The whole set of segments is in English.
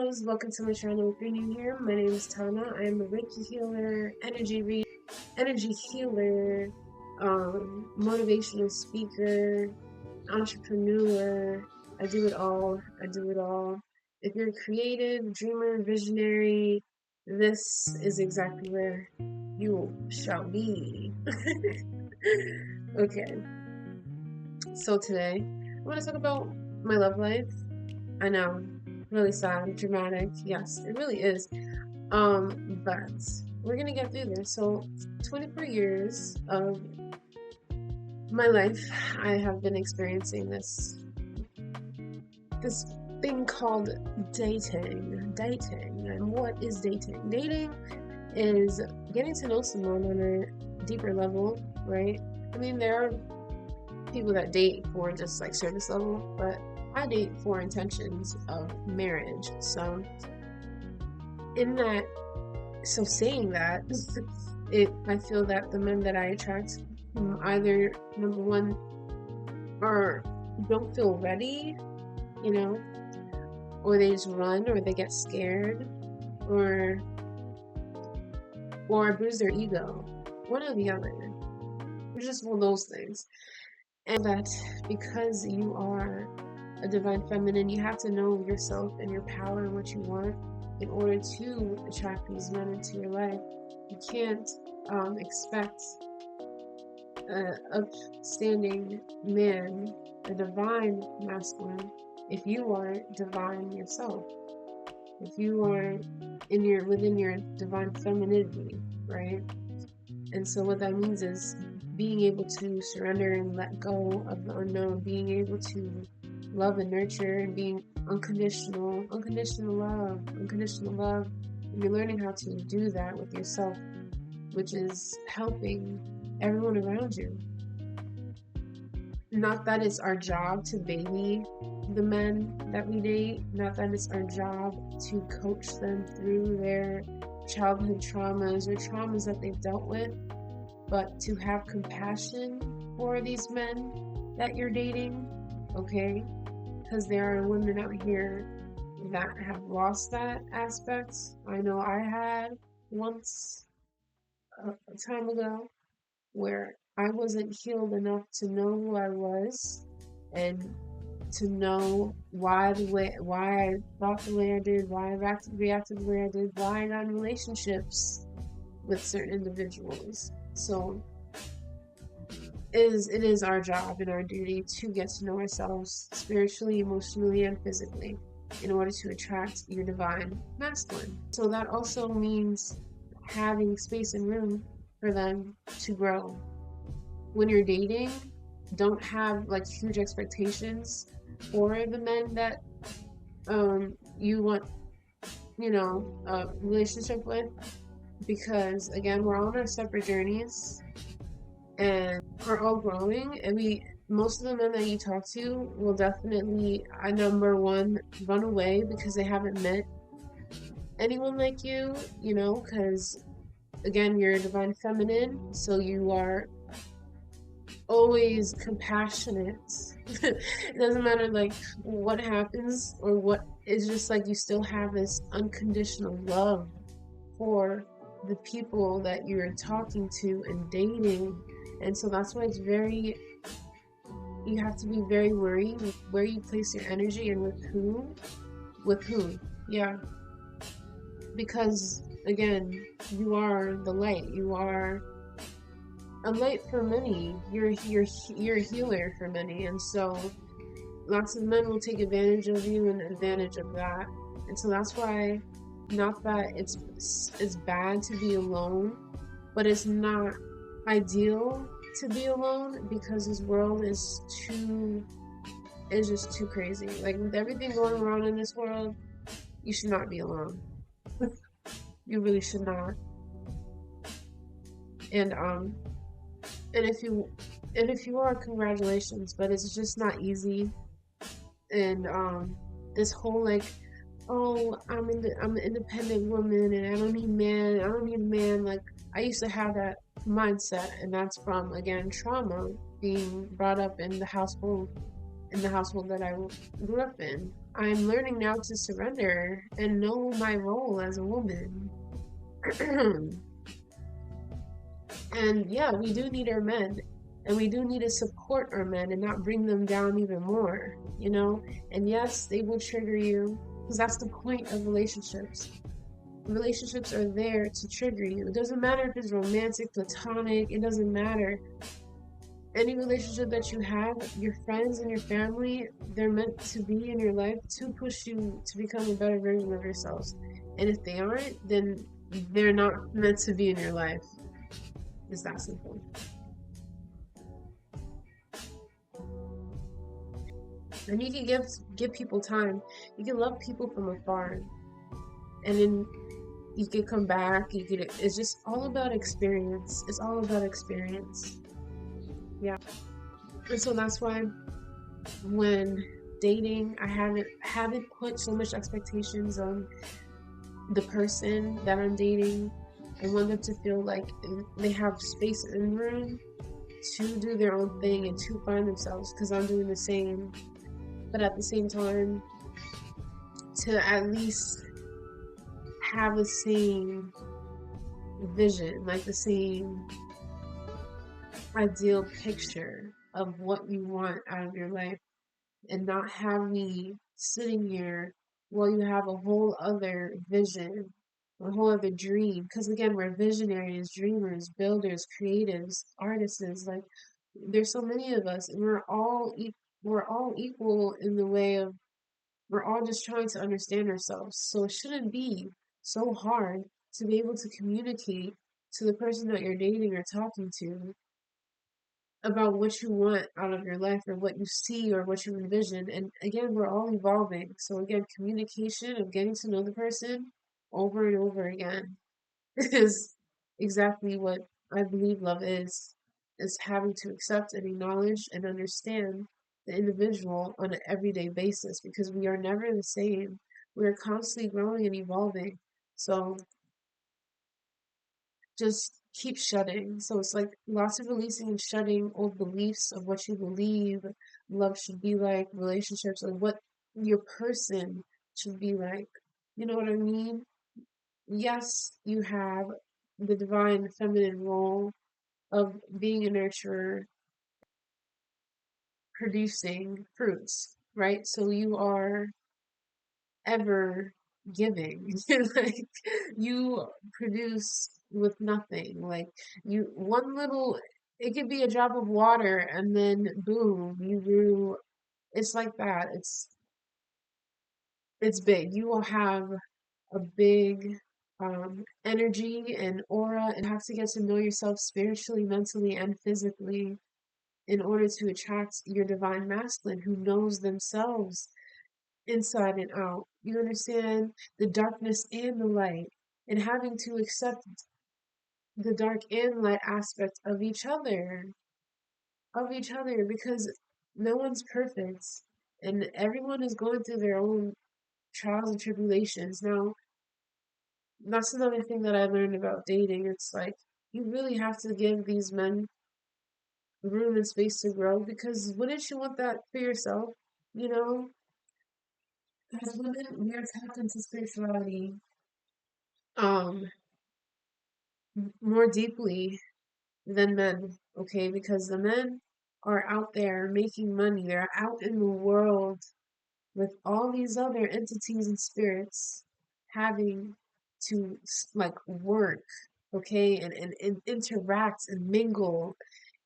loves, welcome to my channel. If you're new here, my name is Tana. I am a Reiki healer, energy healer, motivational speaker, entrepreneur. I do it all. I do it all. If you're a creative, dreamer, visionary, this is exactly where you shall be. Okay, so today I want to talk about my love life. I know, really sad, dramatic. Yes, it really is. But we're gonna get through this. So, 24 years of my life, I have been experiencing this thing called dating. And what is dating? Dating is getting to know someone on a deeper level, right? I mean, there are people that date for just like surface level, but I date for intentions of marriage. So saying that, I feel that the men that I attract either, number one, or don't feel ready, or they just run, or they get scared, or bruise their ego, one or the other. It's just one of those things. And that because you are a divine feminine, you have to know yourself and your power and what you want in order to attract these men into your life. You can't expect an upstanding man, a divine masculine, if you are divine yourself. If you are within your divine femininity, right? And so what that means is being able to surrender and let go of the unknown, being able to love and nurture, and being unconditional love. And you're learning how to do that with yourself, which is helping everyone around you. Not that it's our job to baby the men that we date, not that it's our job to coach them through their childhood traumas or traumas that they've dealt with, but to have compassion for these men that you're dating, okay? Because there are women out here that have lost that aspect. I know I had once a time ago where I wasn't healed enough to know who I was and to know why I thought the way I did, why I reacted the way I did, why I got in relationships with certain individuals. So it is our job and our duty to get to know ourselves spiritually, emotionally, and physically in order to attract your divine masculine. So that also means having space and room for them to grow. When you're dating, don't have like huge expectations for the men that you want, a relationship with, because again, we're all on our separate journeys and we're all growing, and most of the men that you talk to will definitely, number one, run away because they haven't met anyone like you, because again, you're a divine feminine, so you are always compassionate. It doesn't matter like what happens or what, it's just like you still have this unconditional love for the people that you're talking to and dating. And so that's why you have to be very worried with where you place your energy and with whom. Yeah, because again, you are the light. You are a light for many. You're a healer for many, and so lots of men will take advantage of you and advantage of that. And so that's why, not that it's bad to be alone, but it's not ideal to be alone, because this world is just too crazy. Like, with everything going around in this world, you should not be alone. You really should not. And if you are, congratulations, but it's just not easy. And this whole like, oh, I'm an independent woman and I don't need a man. Like, I used to have that mindset, and that's from, again, trauma, being brought up in the household in the household that I grew up in. I'm learning now to surrender and know my role as a woman. And yeah, we do need our men, and we do need to support our men and not bring them down even more, you know? And yes, they will trigger you because that's the point of relationships. Relationships are there to trigger you. It doesn't matter if it's romantic, platonic, it doesn't matter. Any relationship that you have, your friends and your family, they're meant to be in your life to push you to become a better version of yourselves. And if they aren't, then they're not meant to be in your life. It's that simple. And you can give people time. You can love people from afar, and then you can come back. You can. It's just all about experience. It's all about experience. Yeah. And so that's why when dating, I haven't put so much expectations on the person that I'm dating. I want them to feel like they have space and room to do their own thing and to find themselves because I'm doing the same. But at the same time, to at least have the same vision, like the same ideal picture of what you want out of your life, and not have me sitting here while you have a whole other vision, a whole other dream. Because again, we're visionaries, dreamers, builders, creatives, artists. Like there's so many of us, and we're all equal in the way of we're all just trying to understand ourselves. So it shouldn't be so hard to be able to communicate to the person that you're dating or talking to about what you want out of your life or what you see or what you envision. And again, we're all evolving. So again, communication of getting to know the person over and over again is exactly what I believe love is having to accept and acknowledge and understand the individual on an everyday basis because we are never the same. We are constantly growing and evolving. So just keep shedding. So it's like lots of releasing and shedding old beliefs of what you believe love should be like, relationships, or what your person should be like. You know what I mean? Yes, you have the divine feminine role of being a nurturer, producing fruits, right? So you are ever giving. Like you produce with nothing. Like you one little it could be a drop of water and then boom, you grew. It's like that. It's big. You will have a big energy and aura and have to get to know yourself spiritually, mentally, and physically in order to attract your divine masculine who knows themselves inside and out. You understand the darkness and the light, and having to accept the dark and light aspect of each other, because no one's perfect, and everyone is going through their own trials and tribulations. Now, that's another thing that I learned about dating. It's like you really have to give these men room and space to grow because wouldn't you want that for yourself? You know, as women, we are tapped into spirituality um more deeply than men, okay? Because the men are out there making money. They're out in the world with all these other entities and spirits having to like work, okay, and interact and mingle.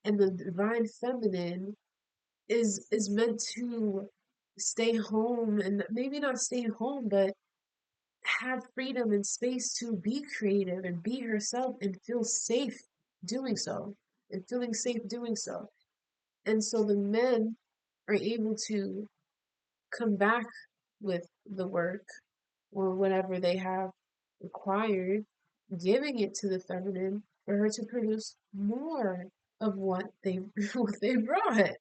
And the divine feminine is meant to stay home and maybe not stay home, but have freedom and space to be creative and be herself and feel safe doing so and feeling safe doing so. And so the men are able to come back with the work or whatever they have acquired, giving it to the feminine for her to produce more of what they what they brought.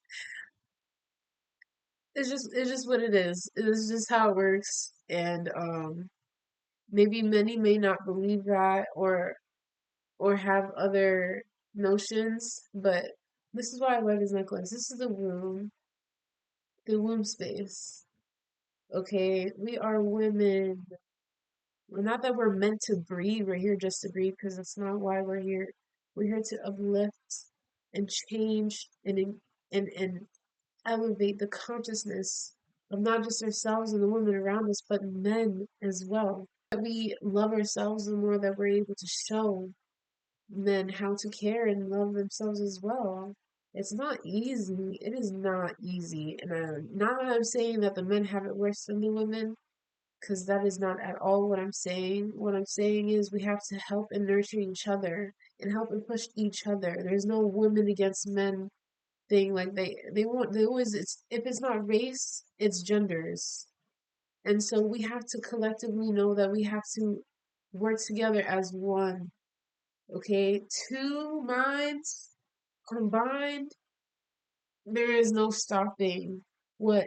It's just what it is. It's just how it works. And maybe many may not believe that or have other notions, but this is why I wear this necklace. This is the womb. the womb space. Okay, we are women. Well, not that we're meant to breathe, we're here just to breathe because that's not why we're here. We're here to uplift and change and elevate the consciousness of not just ourselves and the women around us, but men as well. That we love ourselves, the more that we're able to show men how to care and love themselves as well. It's not easy. It is not easy. And not that I'm saying that the men have it worse than the women, because that is not at all what I'm saying. What I'm saying is we have to help and nurture each other and help and push each other. There's no women against men thing. Like they won't, they always, it's, if it's not race, it's genders. And so we have to collectively know that we have to work together as one. Okay, two minds combined, there is no stopping what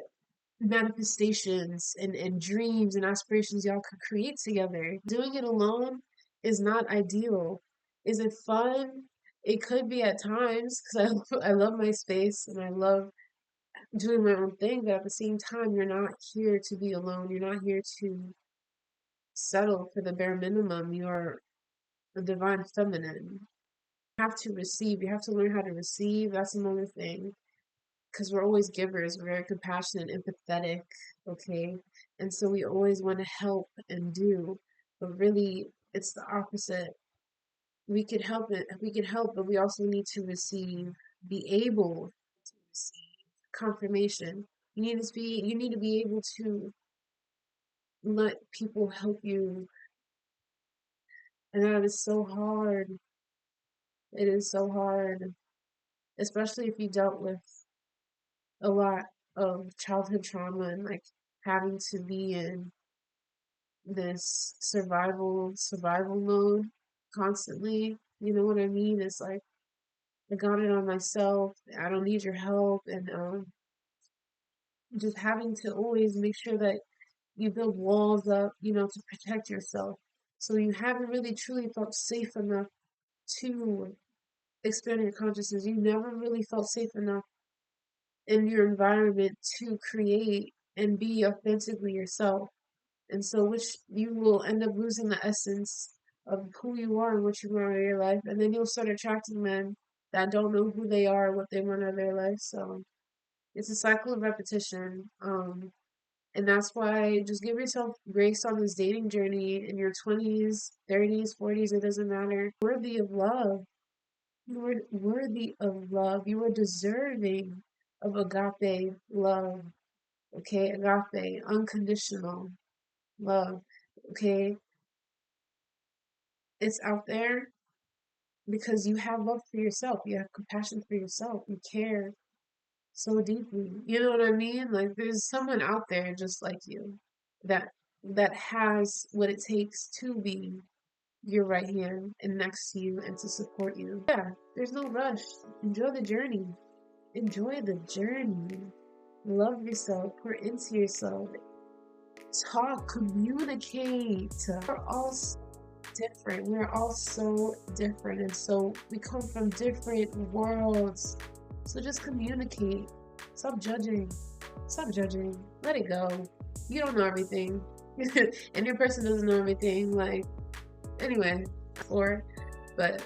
manifestations and dreams and aspirations y'all could create together. Doing it alone is not ideal. Is it fun? It could be at times because I love my space and I love doing my own thing, but at the same time, you're not here to be alone. You're not here to settle for the bare minimum. You are a divine feminine. You have to receive. You have to learn how to receive. That's another thing. Because we're always givers, we're very compassionate, empathetic, okay? And so we always want to help and do, but really it's the opposite. We could help it, we could help, but we also need to receive, be able to receive confirmation. You need to be able to let people help you. And that is so hard. It is so hard, especially if you dealt with a lot of childhood trauma and like having to be in this survival mode constantly. You know what I mean? It's like I got it on myself. I don't need your help, and just having to always make sure that you build walls up, you know, to protect yourself. So you haven't really truly felt safe enough to expand your consciousness. You never really felt safe enough in your environment to create and be authentically yourself. And so, which you will end up losing the essence of who you are and what you want out of your life. And then you'll start attracting men that don't know who they are, what they want out of their life. So it's a cycle of repetition. And that's why just give yourself grace on this dating journey in your 20s, 30s, 40s, it doesn't matter. Worthy of love. You are worthy of love. You are deserving of agape love. Okay, agape, unconditional love. Okay, it's out there because you have love for yourself. You have compassion for yourself. You care so deeply. You know what I mean? Like there's someone out there just like you that that has what it takes to be your right hand and next to you and to support you. Yeah, there's no rush. Enjoy the journey. Enjoy the journey. Love yourself. Pour into yourself. Talk. Communicate. We're all different. We're all so different. And so we come from different worlds. So just communicate. Stop judging. Stop judging. Let it go. You don't know everything. And your person doesn't know everything. Like, anyway, but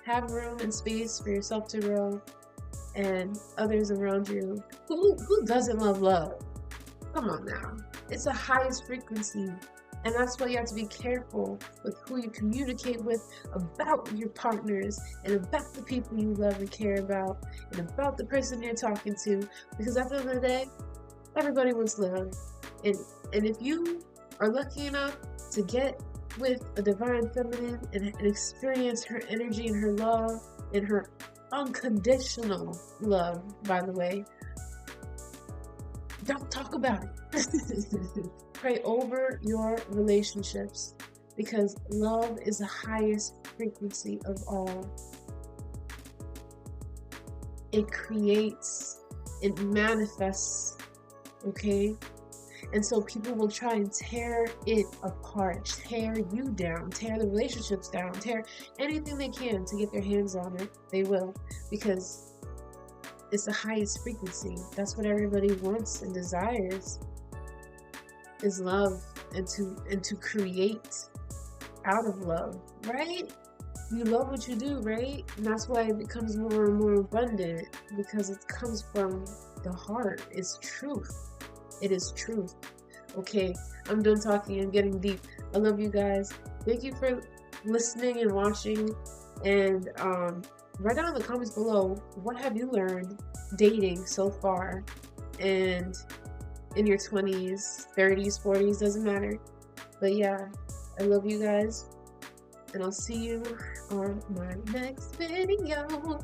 have room and space for yourself to grow and others around you. Who doesn't love love? Come on now. It's the highest frequency. And that's why you have to be careful with who you communicate with about your partners and about the people you love and care about and about the person you're talking to. Because at the end of the day, everybody wants love. And if you are lucky enough to get with a divine feminine and experience her energy and her love and her unconditional love, by the way, don't talk about it. Pray over your relationships because love is the highest frequency of all. It creates, it manifests, okay? And so people will try and tear it apart, tear you down, tear the relationships down, tear anything they can to get their hands on it. They will, because it's the highest frequency. That's what everybody wants and desires, is love, and to create out of love, right? You love what you do, right? And that's why it becomes more and more abundant, because it comes from the heart. It's truth. It is truth. Okay, I'm done talking and getting deep. I love you guys. Thank you for listening and watching. And write down in the comments below, what have you learned dating so far? And in your 20s, 30s, 40s, doesn't matter. But yeah, I love you guys. And I'll see you on my next video.